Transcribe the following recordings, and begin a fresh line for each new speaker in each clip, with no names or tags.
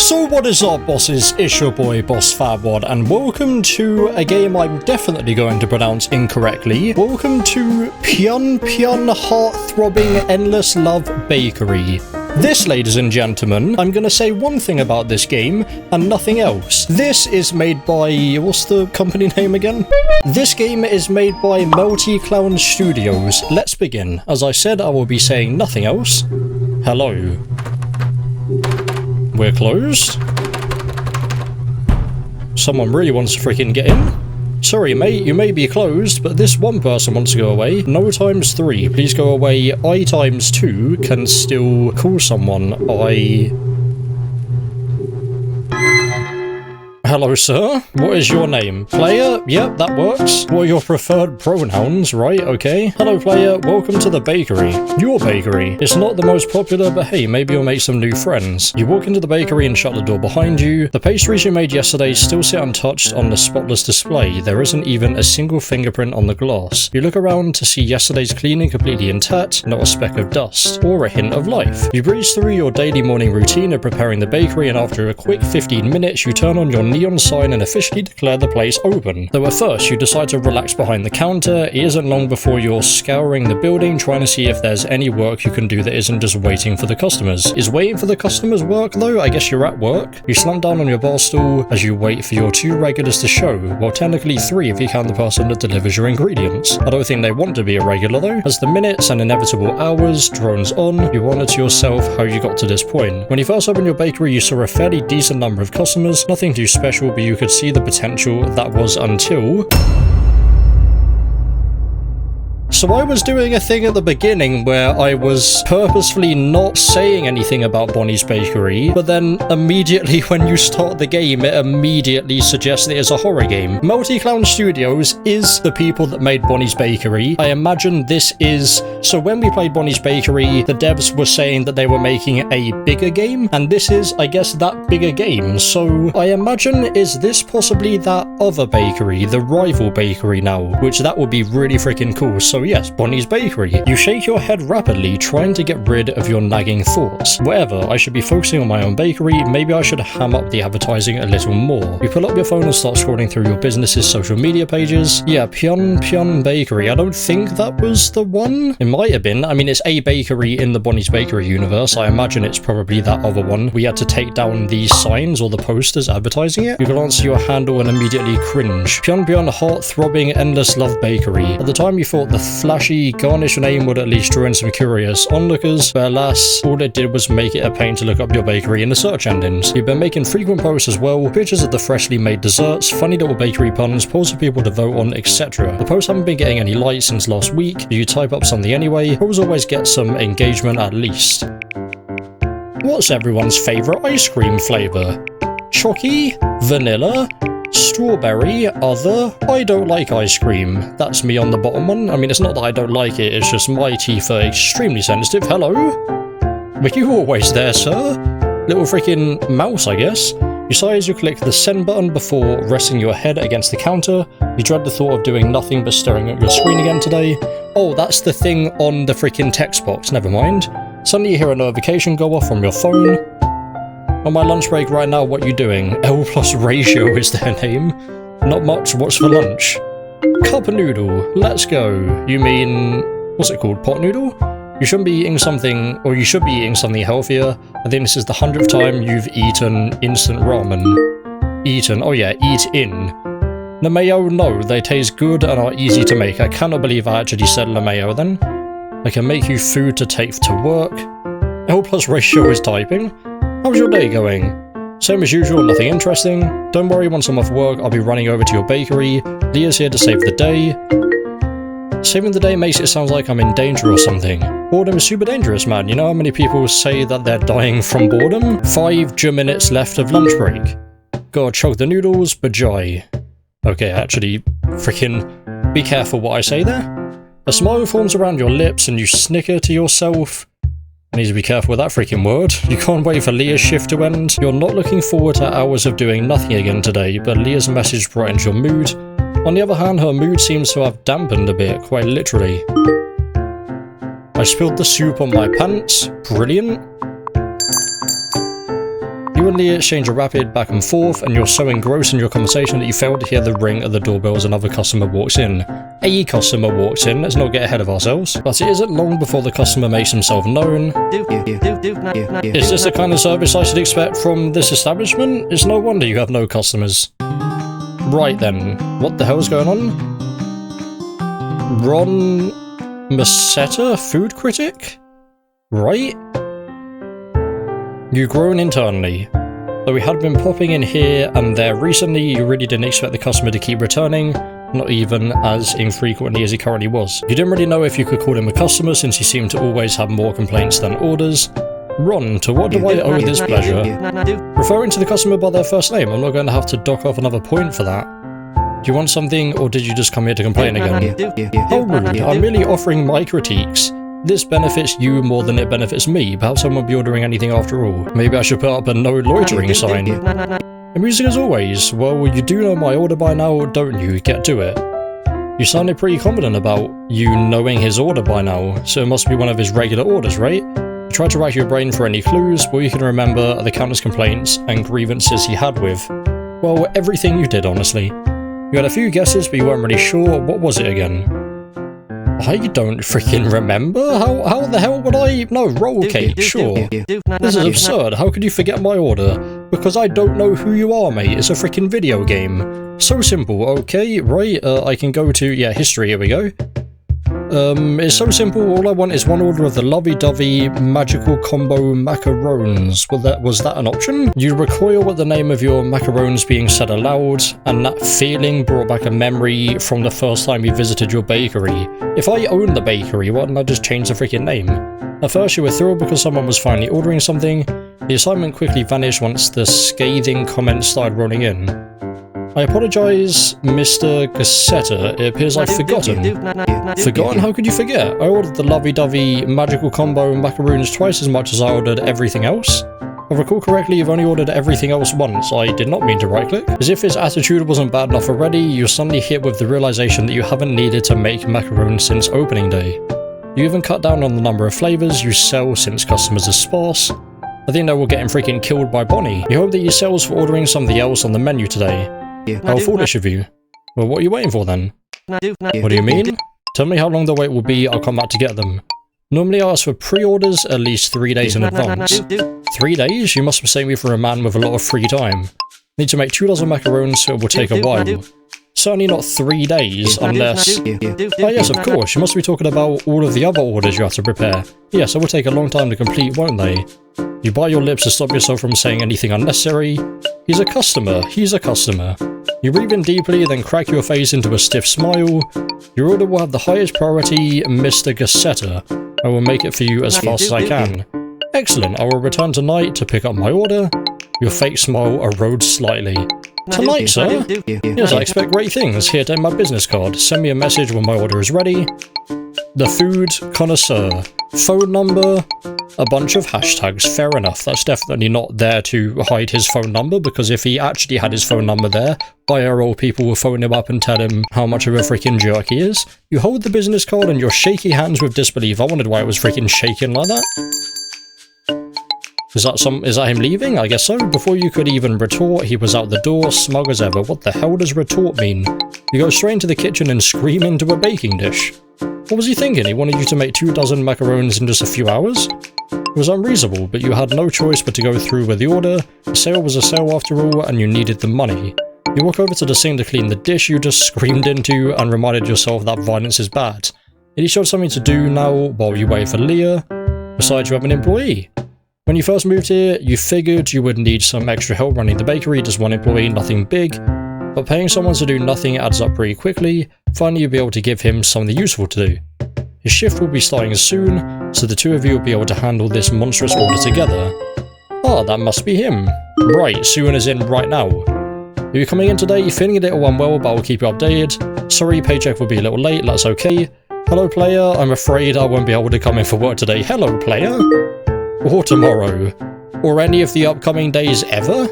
So what is up, bosses? It's your boy Boss Fatwod, and welcome to a game I'm definitely going to pronounce incorrectly. Welcome to Pyun Pyun Heart-Throbbing Endless Love Bakery. This, ladies and gentlemen, I'm gonna say one thing about this game and nothing else. This is made by... what's the company name again? This game is made by Melty Clown Studios. Let's begin. As I said, I will be saying nothing else. Hello. We're closed. Someone really wants to freaking get in. Sorry mate, you may be closed, but this one person wants to go away. No times 3, please go away. I times 2 can still call someone. Hello sir, what is your name? Player? Yep, that works. What are your preferred pronouns? Right, okay. Hello player, welcome to the bakery. Your bakery. It's not the most popular, but hey, maybe you'll make some new friends. You walk into the bakery and shut the door behind you. The pastries you made yesterday still sit untouched on the spotless display. There isn't even a single fingerprint on the glass. You look around to see yesterday's cleaning completely intact, not a speck of dust, or a hint of life. You breeze through your daily morning routine of preparing the bakery, and after a quick 15 minutes, you turn on your neon sign and officially declare the place open. Though at first you decide to relax behind the counter, it isn't long before you're scouring the building trying to see if there's any work you can do that isn't just waiting for the customers. Is waiting for the customers work though? I guess you're at work. You slump down on your bar stool as you wait for your 2 regulars to show, well technically 3 if you count the person that delivers your ingredients. I don't think they want to be a regular though. As the minutes and inevitable hours drones on, you wonder to yourself how you got to this point. When you first opened your bakery you saw a fairly decent number of customers, nothing too special, but you could see the potential that was until... So I was doing a thing at the beginning where I was purposefully not saying anything about Bonnie's Bakery, but then immediately when you start the game, it immediately suggests it is a horror game. Melty Clown Studios is the people that made Bonnie's Bakery. I imagine this is... So when we played Bonnie's Bakery, the devs were saying that they were making a bigger game, and this is, I guess, that bigger game. So I imagine, is this possibly that other bakery, the rival bakery now? Which that would be really freaking cool. So yes, Bonnie's Bakery. You shake your head rapidly, trying to get rid of your nagging thoughts. Whatever, I should be focusing on my own bakery, maybe I should ham up the advertising a little more. You pull up your phone and start scrolling through your business's social media pages. Yeah, Pyun Pyun Bakery. I don't think that was the one. It might have been. I mean, it's a bakery in the Bonnie's Bakery universe. I imagine it's probably that other one. We had to take down these signs or the posters advertising it. You glance at your handle and immediately cringe. Pyun Pyun Heart-Throbbing Endless Love Bakery. At the time you thought the flashy, garnish name would at least draw in some curious onlookers, but alas, all it did was make it a pain to look up your bakery in the search engines. You've been making frequent posts as well, pictures of the freshly made desserts, funny little bakery puns, polls for people to vote on, etc. The posts haven't been getting any likes since last week. You type up something anyway, polls always get some engagement at least. What's everyone's favourite ice cream flavour? Chalky? Vanilla? Strawberry, other, I don't like ice cream. That's me on the bottom one. I mean, it's not that I don't like it, it's just my teeth are extremely sensitive. Hello? Were you always there, sir? Little freaking mouse, I guess. You sigh as you click the send button before resting your head against the counter. You dread the thought of doing nothing but staring at your screen again today. Oh, that's the thing on the freaking text box, never mind. Suddenly you hear a notification go off from your phone. On my lunch break right now, what you doing? L plus ratio is their name. Not much, what's for lunch? Cup noodle, let's go. You mean, what's it called, pot noodle? You shouldn't be eating something, or you should be eating something healthier. I think this is the 100th time you've eaten instant ramen. Eaten, oh yeah, eat in. LeMayo, no, they taste good and are easy to make. I cannot believe I actually said LeMayo then. I can make you food to take to work. L plus ratio is typing. How's your day going? Same as usual, nothing interesting. Don't worry, once I'm off work, I'll be running over to your bakery. Leah's here to save the day. Saving the day makes it sound like I'm in danger or something. Boredom is super dangerous, man. You know how many people say that they're dying from boredom? 5 minutes left of lunch break. Gotta chug the noodles, bajai. Okay, actually, freaking be careful what I say there. A smile forms around your lips and you snicker to yourself. I need to be careful with that freaking word. You can't wait for Leah's shift to end. You're not looking forward to hours of doing nothing again today, but Leah's message brightens your mood. On the other hand, her mood seems to have dampened a bit, quite literally. I spilled the soup on my pants. Brilliant. You You and Leah exchange a rapid back and forth, and you're so engrossed in your conversation that you fail to hear the ring of the doorbell as another customer walks in. A customer walks in, let's not get ahead of ourselves. But it isn't long before the customer makes himself known. Is this the kind of service I should expect from this establishment? It's no wonder you have no customers. Right then, what the hell's going on? Ron Masetta, food critic? Right? You grown internally. Though we had been popping in here and there recently, you really didn't expect the customer to keep returning, not even as infrequently as he currently was. You didn't really know if you could call him a customer since he seemed to always have more complaints than orders. Ron, to what do I owe this pleasure? Referring to the customer by their first name, I'm not going to have to dock off another point for that. Do you want something, or did you just come here to complain again? How rude, I'm merely offering my critiques. This benefits you more than it benefits me. Perhaps I won't be ordering anything after all. Maybe I should put up a no loitering sign. Amusing as always. Well, you do know my order by now, don't you? Get to it. You sounded pretty confident about you knowing his order by now, so it must be one of his regular orders, right? You tried to rack your brain for any clues, but you can remember are the countless complaints and grievances he had with, well, everything you did, honestly. You had a few guesses, but you weren't really sure. What was it again? I don't freaking remember. How the hell would I? No, roll cake, sure. This is absurd. How could you forget my order? Because I don't know who you are, mate. It's a freaking video game. So simple. Okay, right. I can go to, yeah, history. Here we go. It's so simple. All I want is one order of the lovey-dovey magical combo macarons. Was that an option? You recoil at the name of your macarons being said aloud, and that feeling brought back a memory from the first time you visited your bakery. If I owned the bakery, why didn't I just change the freaking name? At first you were thrilled because someone was finally ordering something. The excitement quickly vanished once the scathing comments started rolling in. I apologise, Mr. Gassetta. It appears I've forgotten. Forgotten? How could you forget? I ordered the lovey-dovey magical combo macaroons twice as much as I ordered everything else. If I recall correctly, you've only ordered everything else once. I did not mean to right-click. As if his attitude wasn't bad enough already, you're suddenly hit with the realisation that you haven't needed to make macaroons since opening day. You even cut down on the number of flavours you sell since customers are sparse. I think that we're getting freaking killed by Bonnie. You hope that he sells for ordering something else on the menu today. How foolish of you. Well, what are you waiting for then? What do you mean? Tell me how long the wait will be, I'll come back to get them. Normally I ask for pre-orders at least 3 days in advance. 3 days? You must mistake me for a man with a lot of free time. Need to make 2 dozen macarons, so it will take a while. Certainly not 3 days, unless... Oh yes, of course, you must be talking about all of the other orders you have to prepare. Yes, it will take a long time to complete, won't they? You bite your lips to stop yourself from saying anything unnecessary. He's a customer. He's a customer. You breathe in deeply, then crack your face into a stiff smile. Your order will have the highest priority, Mr. Gassetta. I will make it for you as fast as I can. Excellent. I will return tonight to pick up my order. Your fake smile erodes slightly. Tonight, sir? Yes, I expect great things. Here, take my business card. Send me a message when my order is ready. The food connoisseur. Phone number. A bunch of hashtags. Fair enough. That's definitely not there to hide his phone number, because if he actually had his phone number there, IRL people will phone him up and tell him how much of a freaking jerk he is. You hold the business card in your shaky hands with disbelief. I wondered why it was freaking shaking like that. Is that him leaving? I guess so. Before you could even retort, he was out the door, smug as ever. What the hell does retort mean? You go straight into the kitchen and scream into a baking dish. What was he thinking? He wanted you to make 2 dozen macarons in just a few hours? It was unreasonable, but you had no choice but to go through with the order. The sale was a sale after all, and you needed the money. You walk over to the sink to clean the dish you just screamed into and reminded yourself that violence is bad. Yet he showed something to do now while you wait for Leah. Besides, you have an employee. When you first moved here, you figured you would need some extra help running the bakery, just one employee, nothing big. But paying someone to do nothing adds up pretty quickly. Finally, you'll be able to give him something useful to do. His shift will be starting soon, so the two of you will be able to handle this monstrous order together. Ah, that must be him. Right, soon as in right now. Are you coming in today? Feeling a little unwell, but I'll keep you updated. Sorry, paycheck will be a little late, that's okay. Hello, player. I'm afraid I won't be able to come in for work today. Hello, player. Or tomorrow. Or any of the upcoming days ever?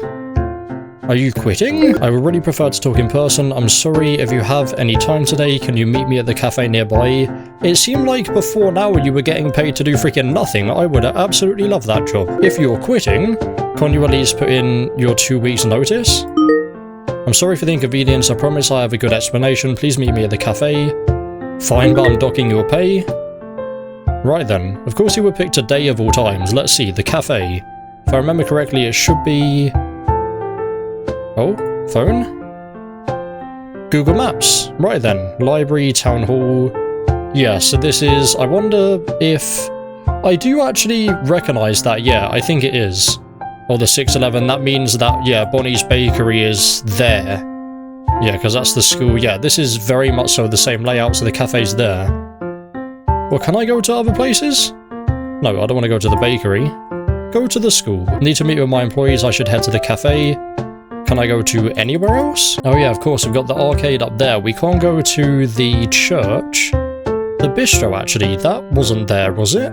Are you quitting? I would really prefer to talk in person. I'm sorry. If you have any time today, can you meet me at the cafe nearby? It seemed like before now you were getting paid to do freaking nothing. I would absolutely love that job. If you're quitting, Can't you at least put in your 2 weeks notice? I'm sorry for the inconvenience. I promise I have a good explanation. Please meet me at the cafe. Fine, but I'm docking your pay. Right then. Of course you would pick today of all times. Let's see, the cafe. If I remember correctly, it should be... Oh, phone? Google Maps. Right then. Library, town hall. Yeah, so this is... I wonder if... I do actually recognise that, yeah, I think it is. Or the 611, that means that, yeah, Bonnie's Bakery is there. Yeah, because that's the school. Yeah, this is very much so the same layout, so the cafe's there. Well, can I go to other places? No, I don't want to go to the bakery. Go to the school. Need to meet with my employees, I should head to the cafe. Can I go to anywhere else? Oh yeah, of course, we've got the arcade up there. We can't go to the church. The bistro, actually, that wasn't there, was it?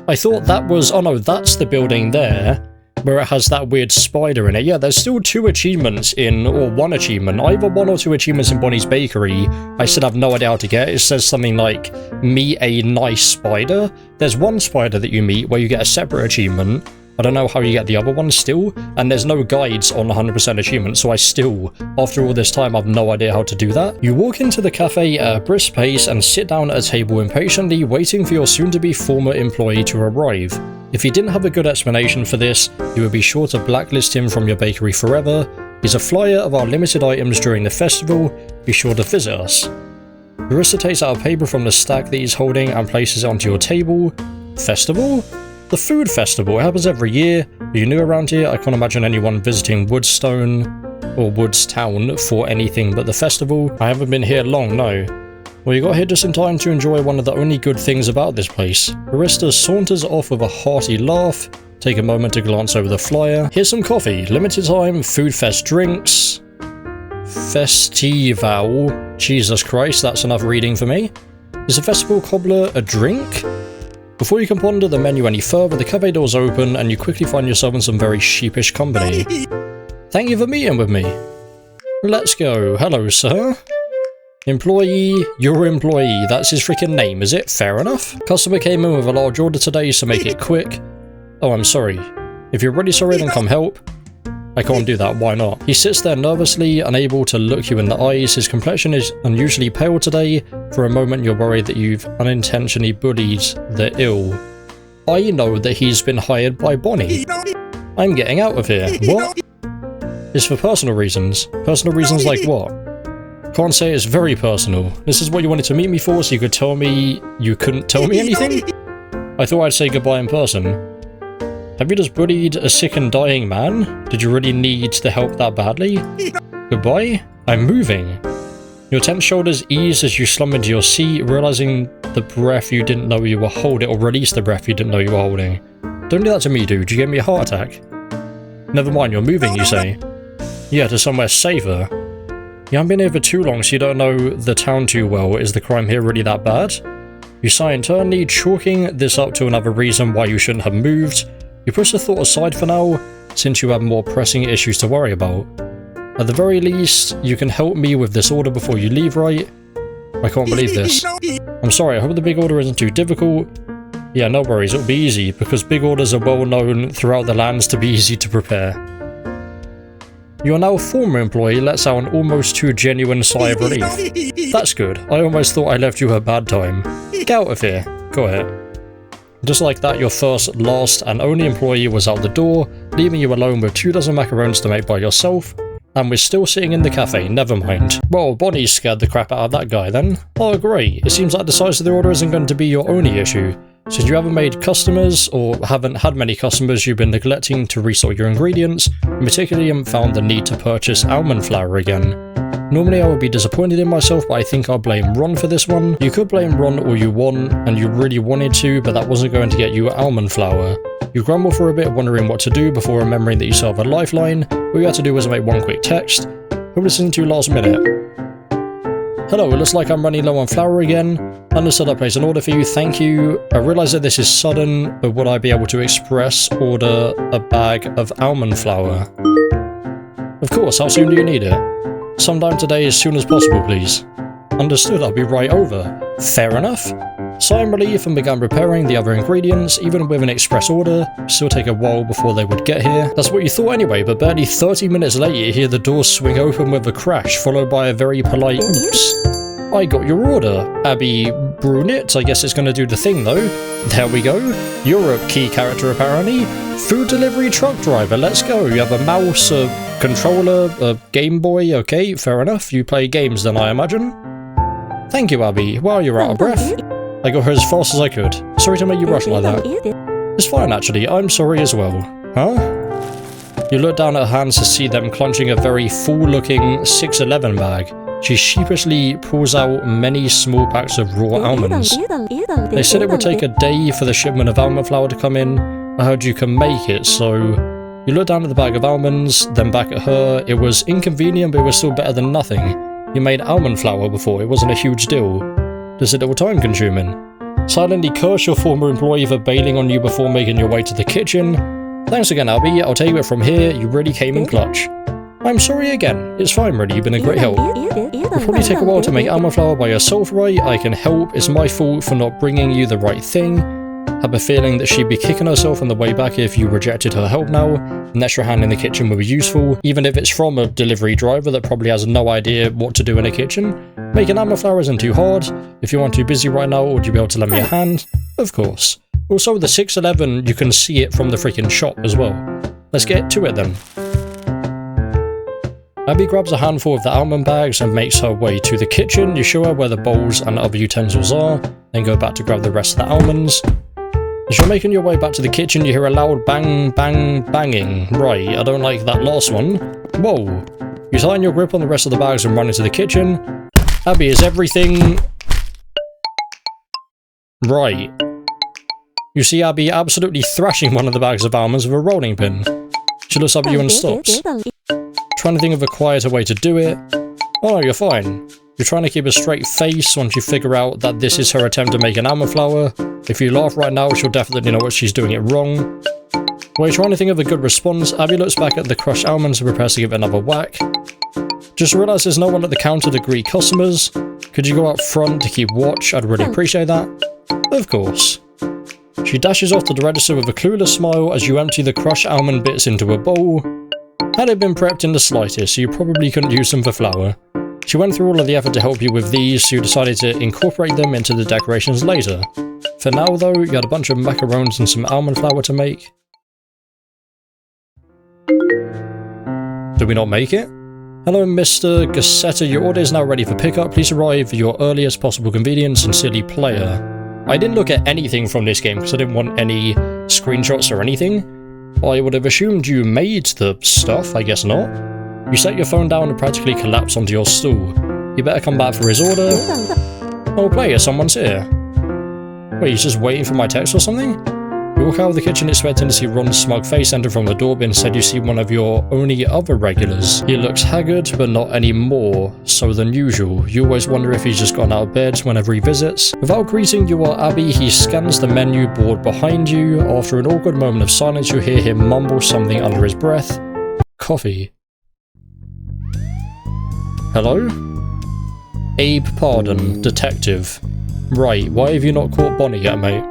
I thought that was... Oh no, that's the building there, where it has that weird spider in it. Yeah, there's still 2 achievements in, or 1 achievement, either 1 or 2 achievements in Bonnie's Bakery. I still have no idea how to get. It says something like, meet a nice spider. There's 1 spider that you meet where you get a separate achievement. I don't know how you get the other one still, and there's no guides on 100% achievement, so I still, after all this time, have no idea how to do that. You walk into the cafe at a brisk pace and sit down at a table impatiently, waiting for your soon-to-be former employee to arrive. If you didn't have a good explanation for this, you would be sure to blacklist him from your bakery forever. Here's a flyer of our limited items during the festival. Be sure to visit us. Barista takes out a paper from the stack that he's holding and places it onto your table. Festival? The food festival. It happens every year. Are you new around here? I can't imagine anyone visiting Woodstone or Woodstown for anything but the festival. I haven't been here long, no. Well, you got here just in time to enjoy one of the only good things about this place. Barista saunters off with a hearty laugh. Take a moment to glance over the flyer. Here's some coffee. Limited time food fest drinks. Festival. Jesus Christ, that's enough reading for me. Is a festival cobbler a drink? Before you can ponder the menu any further, the cafe doors open and you quickly find yourself in some very sheepish company. Thank you for meeting with me. Let's go. Hello, sir. Employee, your employee, that's his freaking name, is it? Fair enough. Customer came in with a large order today, so make it quick. Oh, I'm sorry. If you're really sorry, then come help. I can't do that, why not? He sits there nervously, unable to look you in the eyes. His complexion is unusually pale today. For a moment, you're worried that you've unintentionally bullied the ill. I know that he's been hired by Bonnie. I'm getting out of here. What? It's for personal reasons. Personal reasons like what? Can't say it's very personal. This is what you wanted to meet me for, so you could tell me you couldn't tell me anything? I thought I'd say goodbye in person. Have you just bullied a sick and dying man? Did you really need the help that badly? Goodbye? I'm moving. Your tense shoulders ease as you slump into your seat, realizing the breath you didn't know you were holding, or release the breath you didn't know you were holding. Don't do that to me, dude. You gave me a heart attack. Never mind, you're moving, you say. Yeah, to somewhere safer. You haven't been here for too long, so you don't know the town too well. Is the crime here really that bad? You sigh internally, chalking this up to another reason why you shouldn't have moved. You push the thought aside for now, since you have more pressing issues to worry about. At the very least, you can help me with this order before you leave, right? I can't believe this. I'm sorry, I hope the big order isn't too difficult. Yeah, no worries, it'll be easy, because big orders are well known throughout the lands to be easy to prepare. You are now a former employee, lets out an almost too genuine sigh of relief. That's good, I almost thought I left you a bad time. Get out of here. Go ahead. Just like that, your first, last, and only employee was out the door, leaving you alone with 24 macarons to make by yourself, and we're still sitting in the cafe, never mind. Well, Bonnie scared the crap out of that guy then. Oh great, it seems like the size of the order isn't going to be your only issue. Since you haven't made customers, or haven't had many customers, you've been neglecting to resort your ingredients, and particularly haven't found the need to purchase almond flour again. Normally I would be disappointed in myself, but I think I'll blame Ron for this one. You could blame Ron all you want, and you really wanted to, but that wasn't going to get you almond flour. You grumble for a bit, wondering what to do before remembering that you still have a lifeline. All you had to do was make one quick text. Who listened to last minute? Hello, it looks like I'm running low on flour again. Understood, I placed an order for you, thank you. I realise that this is sudden, but would I be able to express order a bag of almond flour? Of course, how soon do you need it? Sometime today, as soon as possible, please. Understood, I'll be right over. Fair enough. Sighed in relief and began preparing the other ingredients. Even with an express order, still take a while before they would get here. That's what you thought anyway, but barely 30 minutes later you hear the doors swing open with a crash, followed by a very polite oops. I got your order. Abby Brunette, I guess it's going to do the thing though. There we go. You're a key character apparently. Food delivery truck driver, let's go. You have a mouse, a controller, a Game Boy, okay, fair enough. You play games then, I imagine. Thank you, Abby. Wow, you're out of breath. I got her as fast as I could. Sorry to make you rush like that. It's fine actually, I'm sorry as well. Huh? You look down at her hands to see them clutching a very full-looking 611 bag. She sheepishly pulls out many small packs of raw almonds. They said it would take a day for the shipment of almond flour to come in. I heard you can make it, so... You look down at the bag of almonds, then back at her. It was inconvenient, but it was still better than nothing. You made almond flour before, it wasn't a huge deal. Just a little time consuming. Silently curse your former employee for bailing on you before making your way to the kitchen. Thanks again, Abby. I'll take it from here. You really came in clutch. I'm sorry again. It's fine, really. You've been a great help. It'll probably take a while to make almond flour by yourself, right? I can help. It's my fault for not bringing you the right thing. Have a feeling that she'd be kicking herself on the way back if you rejected her help now. An extra hand in the kitchen would be useful, even if it's from a delivery driver that probably has no idea what to do in a kitchen. Making almond flour isn't too hard. If you aren't too busy right now, would you be able to lend me a hand? Of course. Also, the 611, you can see it from the freaking shop as well. Let's get to it then. Abby grabs a handful of the almond bags and makes her way to the kitchen. You show her where the bowls and other utensils are, then go back to grab the rest of the almonds. As you're making your way back to the kitchen, you hear a loud bang, bang, banging. Right, I don't like that last one. Whoa. You tighten your grip on the rest of the bags and run into the kitchen. Abby, is everything... Right. You see Abby absolutely thrashing one of the bags of almonds with a rolling pin. She looks up at you and stops. Trying to think of a quieter way to do it. Oh, you're fine. You're trying to keep a straight face once you figure out that this is her attempt to make an almond flour. If you laugh right now, she'll definitely know what she's doing it wrong. While you're trying to think of a good response, Abby looks back at the crushed almonds and prepares to give it another whack. Just realised there's no one at the counter to greet customers. Could you go up front to keep watch? I'd really appreciate that. Of course. She dashes off to the register with a clueless smile as you empty the crushed almond bits into a bowl. Had it been prepped in the slightest, so you probably couldn't use them for flour. She went through all of the effort to help you with these, so you decided to incorporate them into the decorations later. For now though, you had a bunch of macarons and some almond flour to make. Did we not make it? Hello Mr. Gassetta, your order is now ready for pickup. Please arrive at your earliest possible convenience. Sincerely, Player. I didn't look at anything from this game because I didn't want any screenshots or anything. I would have assumed you made the stuff, I guess not. You set your phone down and practically collapse onto your stool. You better come back for his order. Oh, Player, someone's here. Wait, he's just waiting for my text or something? You walk out of the kitchen expecting to see Ron's smug face enter from the door, but instead you see one of your only other regulars. He looks haggard, but not any more so than usual. You always wonder if he's just gotten out of bed whenever he visits. Without greeting you or Abby, he scans the menu board behind you. After an awkward moment of silence, you hear him mumble something under his breath. Coffee. Hello? Abe Pardon, detective. Right, why have you not caught Bonnie yet, mate?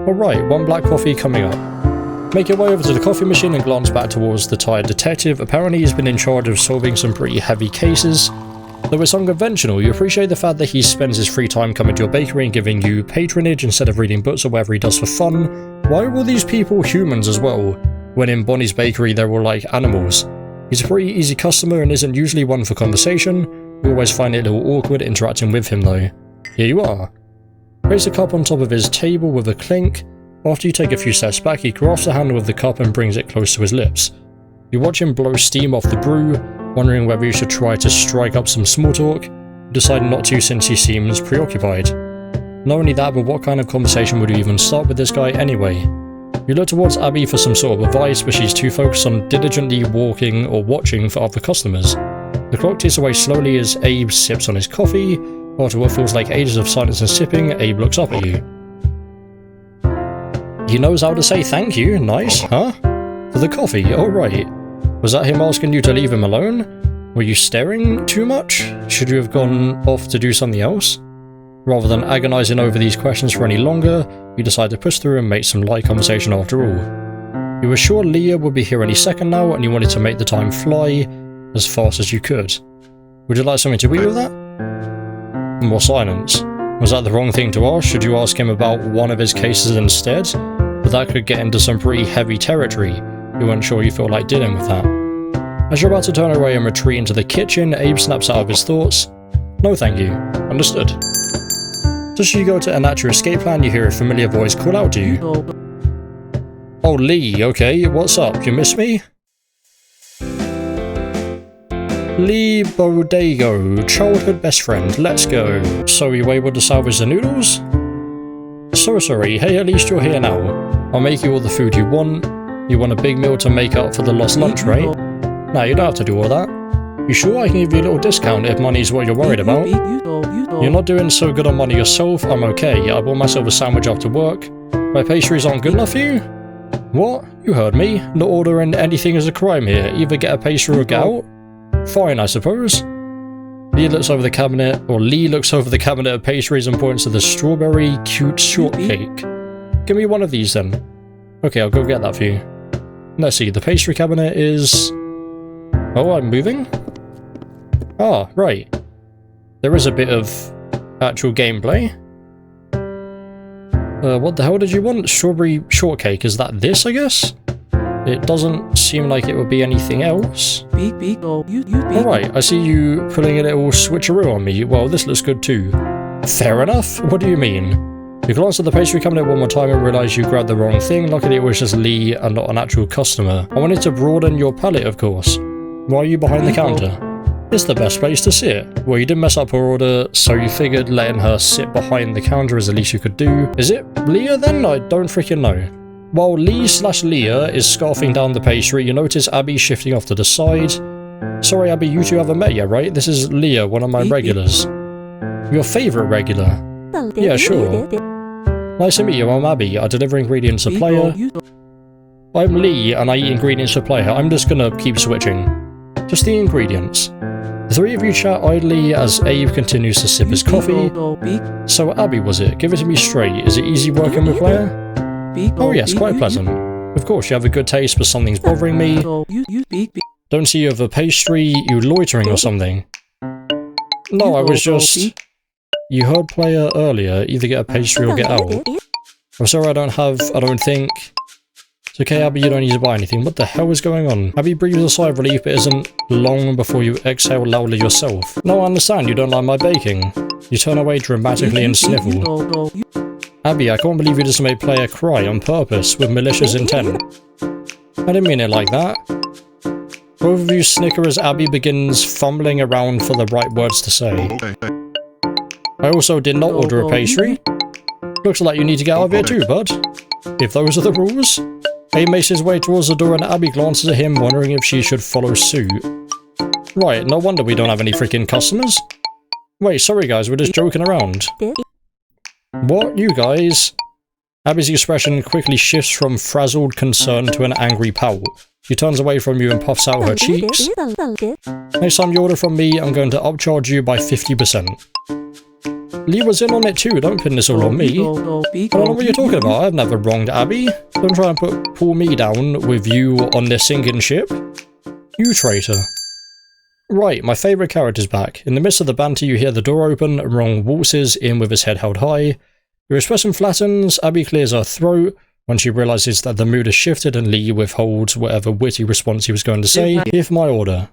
Alright, one black coffee coming up. Make your way over to the coffee machine and glance back towards the tired detective. Apparently he's been in charge of solving some pretty heavy cases. Though it's unconventional, you appreciate the fact that he spends his free time coming to your bakery and giving you patronage instead of reading books or whatever he does for fun. Why are all these people humans as well, when in Bonnie's bakery they're all like animals? He's a pretty easy customer and isn't usually one for conversation. We always find it a little awkward interacting with him though. Here you are. Raise the cup on top of his table with a clink. After you take a few steps back, he grasps the handle of the cup and brings it close to his lips. You watch him blow steam off the brew, wondering whether you should try to strike up some small talk. You decide not to since he seems preoccupied. Not only that, but what kind of conversation would you even start with this guy anyway? You look towards Abby for some sort of advice, but she's too focused on diligently walking or watching for other customers. The clock ticks away slowly as Abe sips on his coffee. After what feels like ages of silence and sipping, Abe looks up at you. He knows how to say thank you, nice, huh? For the coffee, alright. Was that him asking you to leave him alone? Were you staring too much? Should you have gone off to do something else? Rather than agonizing over these questions for any longer, you decide to push through and make some light conversation after all. You were sure Leah would be here any second now, and you wanted to make the time fly as fast as you could. Would you like something to eat with that? More silence. Was that the wrong thing to ask? Should you ask him about one of his cases instead? But that could get into some pretty heavy territory. You weren't sure you felt like dealing with that. As you're about to turn away and retreat into the kitchen, Abe snaps out of his thoughts. No thank you. Understood. Just as you go to enact your escape plan, you hear a familiar voice call out to you. Oh, Lee, okay, what's up? You miss me? Lee Bodego, childhood best friend, let's go. So you able to salvage the noodles? So sorry, hey, at least you're here now. I'll make you all the food you want. You want a big meal to make up for the lost lunch, right? Nah, you don't have to do all that. You sure I can give you a little discount if money's what you're worried about? You're not doing so good on money yourself, I'm okay. I bought myself a sandwich after work. My pastries aren't good enough for you? What? You heard me. Not ordering anything is a crime here. Either get a pastry or get out. Fine, I suppose. Lee looks over the cabinet of pastries and points to the strawberry cute shortcake. Give me one of these then. Okay, I'll go get that for you. Let's see, the pastry cabinet is... Oh, I'm moving? Ah, right. There is a bit of actual gameplay. What the hell did you want? Strawberry shortcake, is that this, I guess? It doesn't seem like it would be anything else. Alright, I see you pulling a little switcheroo on me. Well, this looks good too. Fair enough? What do you mean? You glance at the pastry cabinet one more time and realise you grabbed the wrong thing. Luckily it was just Lee and not an actual customer. I wanted to broaden your palate, of course. Why are you behind the counter? It's the best place to sit. Well, you didn't mess up her order, so you figured letting her sit behind the counter is the least you could do. Is it Leah then? I don't freaking know. While Lee/Leah is scarfing down the pastry, you notice Abby shifting off to the side. Sorry Abby, you two haven't met yet, right? This is Leah, one of my regulars. Your favourite regular? Yeah, sure. Nice to meet you, I'm Abby. I deliver ingredients to player. I'm Lee, and I eat ingredients to player. I'm just gonna keep switching. Just the ingredients. The three of you chat idly as Abe continues to sip his coffee. So Abby was it? Give it to me straight. Is it easy working with player? Oh yes, quite pleasant. Of course, you have a good taste, but something's bothering me. Don't see you have a pastry, you loitering or something. No, I was just... You heard player earlier, either get a pastry or get out. I'm sorry I don't think... It's okay Abby, you don't need to buy anything. What the hell is going on? Abby breathes a sigh of relief, but isn't long before you exhale loudly yourself. No, I understand, you don't like my baking. You turn away dramatically and sniffle. Abby, I can't believe you just made player cry on purpose with malicious intent. I didn't mean it like that. Both of you snicker as Abby begins fumbling around for the right words to say. I also did not order a pastry. Looks like you need to get out of here too, bud. If those are the rules. Abe makes his way towards the door and Abby glances at him, wondering if she should follow suit. Right, no wonder we don't have any freaking customers. Wait, sorry guys, we're just joking around. What? You guys? Abby's expression quickly shifts from frazzled concern to an angry pout. She turns away from you and puffs out her cheeks. Next time you order from me, I'm going to upcharge you by 50%. Lee was in on it too, don't pin this all on me. I don't know what you're talking about, I've never wronged Abby. Don't try and pull me down with you on this sinking ship. You traitor. Right, my favourite character's back. In the midst of the banter you hear the door open, and Ron waltzes in with his head held high. Your expression flattens, Abby clears her throat when she realises that the mood has shifted and Lee withholds whatever witty response he was going to say. Give my order.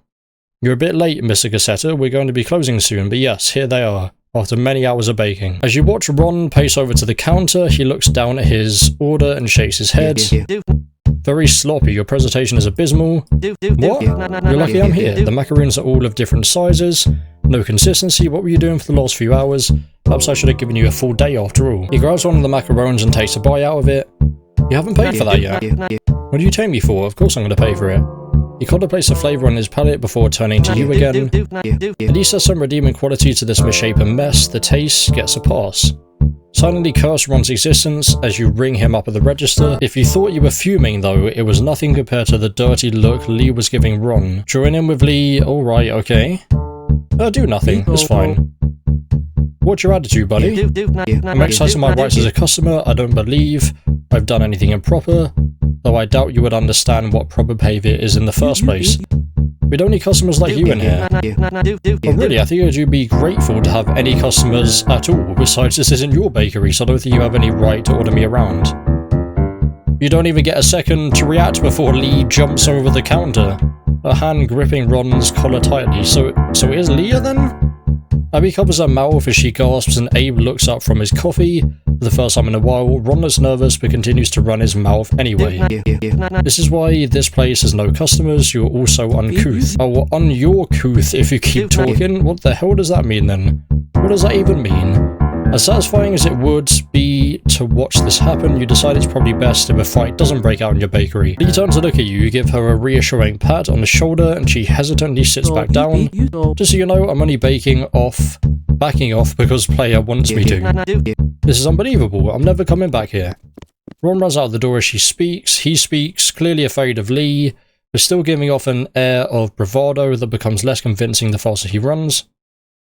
You're a bit late, Mr. Cassetta, we're going to be closing soon, but yes, here they are, after many hours of baking. As you watch Ron pace over to the counter, he looks down at his order and shakes his head. Very sloppy, your presentation is abysmal. What? You're lucky I'm here. The macaroons are all of different sizes. No consistency, what were you doing for the last few hours? Perhaps I should have given you a full day after all. He grabs one of the macarons and takes a bite out of it. You haven't paid for that yet. What do you take me for? Of course I'm going to pay for it. He contemplates the flavour on his palate before turning to you again. At least there's some redeeming quality to this misshapen mess. The taste gets a pass. Silently curse Ron's existence as you ring him up at the register. If you thought you were fuming though, it was nothing compared to the dirty look Lee was giving Ron. Join in with Lee, alright, okay. Do nothing, it's fine. What's your attitude, buddy? I'm exercising my rights as a customer. I don't believe I've done anything improper, though I doubt you would understand what proper behavior is in the first place. We don't need customers like you in here. But really, I think you'd be grateful to have any customers at all. Besides, this isn't your bakery, so I don't think you have any right to order me around. You don't even get a second to react before Lee jumps over the counter, her hand gripping Ron's collar tightly. So it is Leah then? Abby covers her mouth as she gasps and Abe looks up from his coffee. For the first time in a while, Ron is nervous but continues to run his mouth anyway. This is why this place has no customers. You're also uncouth. Oh, un-your-couth if you keep talking. What the hell does that mean then? What does that even mean? As satisfying as it would be to watch this happen, you decide it's probably best if a fight doesn't break out in your bakery. Lee turns to look at you, you give her a reassuring pat on the shoulder and she hesitantly sits back down. Just so you know, I'm only backing off because player wants me to. This is unbelievable, I'm never coming back here. Ron runs out the door as she speaks. He speaks, clearly afraid of Lee, but still giving off an air of bravado that becomes less convincing the faster he runs.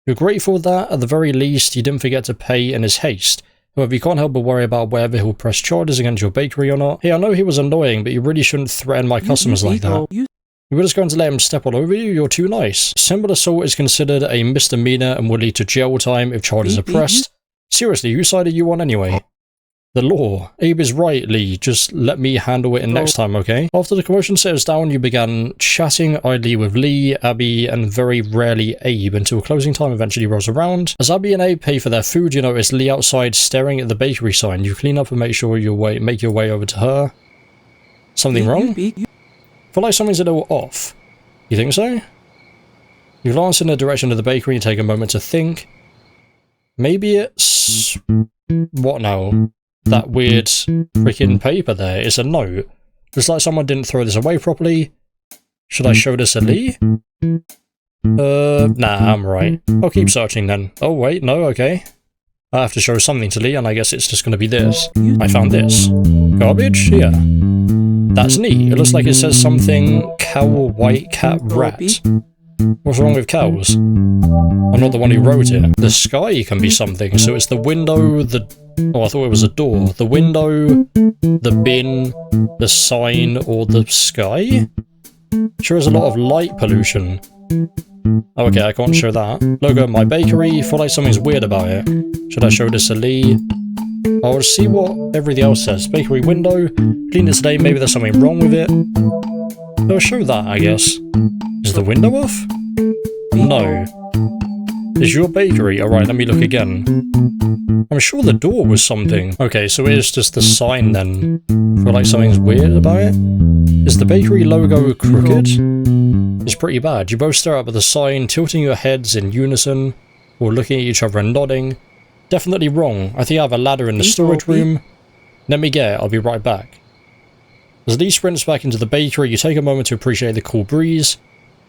You're grateful that, at the very least, he didn't forget to pay in his haste. However, you can't help but worry about whether he'll press charges against your bakery or not. Hey, I know he was annoying, but you really shouldn't threaten my customers like that. You were just going to let him step all over you? You're too nice. Simple assault is considered a misdemeanor and will lead to jail time if charges are pressed. Seriously, whose side are you on anyway? The law. Abe is right, Lee. Just let me handle it next time, okay? After the commotion settles down, you began chatting idly with Lee, Abby, and very rarely Abe until closing time eventually rolls around. As Abby and Abe pay for their food, you notice Lee outside staring at the bakery sign. You clean up and make your way over to her. Something wrong? I feel like something's a little off. You think so? You glance in the direction of the bakery and take a moment to think. Maybe it's... what now? That weird freaking paper there is a note. Looks like someone didn't throw this away properly. Should I show this to Lee? Nah, I'm right. I'll keep searching then. Oh wait, no, okay. I have to show something to Lee and I guess it's just gonna be this. I found this. Garbage? Yeah. That's neat. It looks like it says something cow, white cat, rat. What's wrong with cows? I'm not the one who wrote it. The sky can be something, so it's the window, oh, I thought it was a door. The window, the bin, the sign, or the sky? Sure is a lot of light pollution. Oh, okay, I can't show that. Logo of my bakery, feel like something's weird about it. Should I show this to Lee? I'll see what everything else says. Bakery window, cleaned it today, maybe there's something wrong with it. I'll show that, I guess. Is the window off? No. Is your bakery? Alright, let me look again. I'm sure the door was something. Okay, so it is just the sign then. Feel like something's weird about it? Is the bakery logo crooked? It's pretty bad. You both stare up at the sign, tilting your heads in unison, or looking at each other and nodding. Definitely wrong. I think I have a ladder in the storage room. Let me get it, I'll be right back. As Lee sprints back into the bakery, you take a moment to appreciate the cool breeze.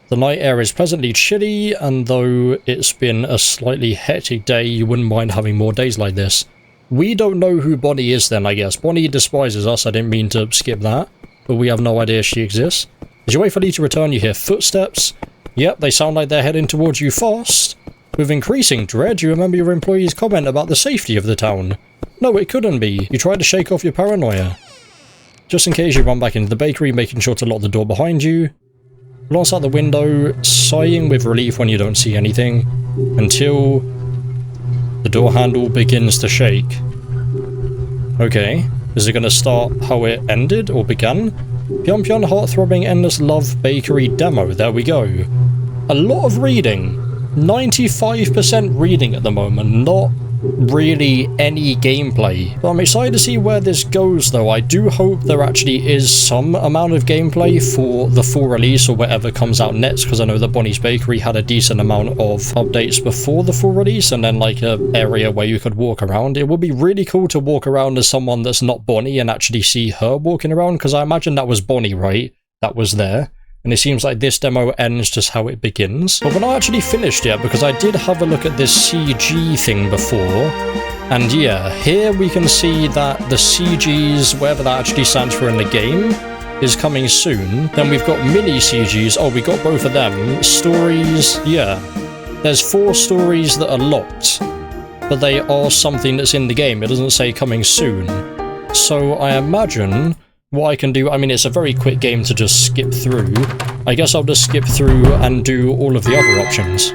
The night air is pleasantly chilly, and though it's been a slightly hectic day, you wouldn't mind having more days like this. We don't know who Bonnie is then, I guess. Bonnie despises us, I didn't mean to skip that, but we have no idea she exists. As you wait for Lee to return, you hear footsteps. Yep, they sound like they're heading towards you fast. With increasing dread, you remember your employee's comment about the safety of the town. No, it couldn't be. You tried to shake off your paranoia. Just in case, you run back into the bakery, making sure to lock the door behind you. Glance out the window, sighing with relief when you don't see anything, until the door handle begins to shake. Okay, is it going to start how it ended or began? Pion Pion Heart-Throbbing Endless Love Bakery Demo, there we go. A lot of reading. 95% reading at the moment, not really any gameplay. But I'm excited to see where this goes though. I do hope there actually is some amount of gameplay for the full release or whatever comes out next, because I know that Bonnie's Bakery had a decent amount of updates before the full release, and then like an area where you could walk around. It would be really cool to walk around as someone that's not Bonnie and actually see her walking around, because I imagine that was Bonnie, right? That was there. And it seems like this demo ends just how it begins. But we're not actually finished yet, because I did have a look at this CG thing before. And yeah, here we can see that the CGs, whatever that actually stands for in the game, is coming soon. Then we've got mini CGs. Oh, we got both of them. Stories, yeah. There's 4 stories that are locked. but they are something that's in the game. It doesn't say coming soon. So I imagine what I can do, I mean, it's a very quick game to just skip through. I guess I'll just skip through and do all of the other options.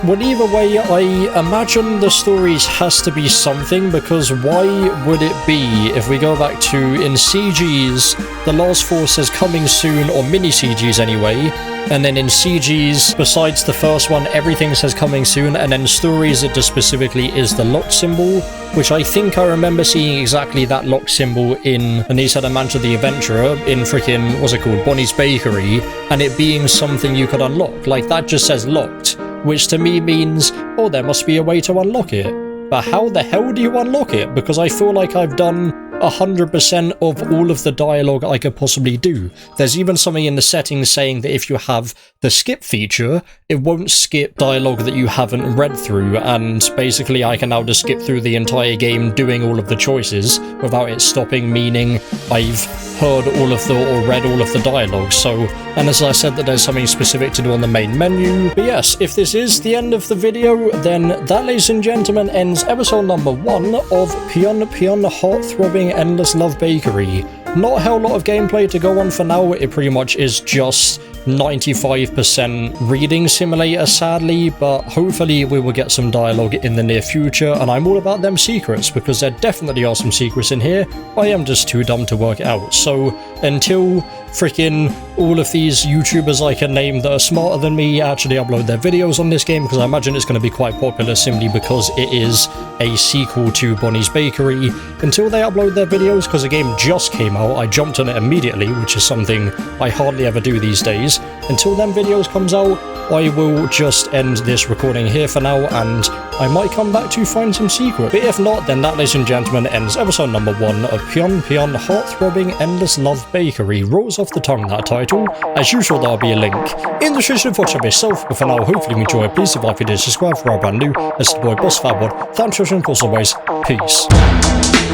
Well, either way, I imagine the stories has to be something, because why would it be if we go back to, in CGs, the last 4 says coming soon, or mini CGs anyway, and then in CGs, besides the first one, everything says coming soon, and then stories it just specifically is the lock symbol, which I think I remember seeing exactly that lock symbol in Anissa the Mansion of the Adventurer, in freaking, what's it called, Bonnie's Bakery, and it being something you could unlock. Like, that just says locked, which to me means, oh, there must be a way to unlock it. But how the hell do you unlock it? Because I feel like I've done 100% of all of the dialogue I could possibly do. There's even something in the settings saying that if you have the skip feature, it won't skip dialogue that you haven't read through, and basically I can now just skip through the entire game doing all of the choices without it stopping, meaning I've heard all of the, or read all of the dialogue. So, and as I said, that there's something specific to do on the main menu. But yes, if this is the end of the video, then that, ladies and gentlemen, ends episode number 1 of Pion Pion Heart-Throbbing Endless Love Bakery. Not a hell lot of gameplay to go on for now. It pretty much is just 95% reading simulator, sadly, but hopefully we will get some dialogue in the near future, and I'm all about them secrets, because there definitely are some secrets in here. I am just too dumb to work it out. So until freaking all of these YouTubers I can name that are smarter than me actually upload their videos on this game, because I imagine it's going to be quite popular simply because it is a sequel to Bonnie's Bakery. Until they upload their videos, because the game just came out, I jumped on it immediately, which is something I hardly ever do these days. Until them videos comes out, I will just end this recording here for now, and I might come back to find some secret. But if not, then that, ladies and gentlemen, ends episode number 1 of Pion Pion Heart-Throbbing Endless Love Bakery. Rolls off the tongue, that title. As usual, there'll be a link in the description for watch yourself. But for now, hopefully you enjoy it. Please, if you like, subscribe for our brand new. This is the boy, Boss Fatwod. Thanks for watching, as always. Peace.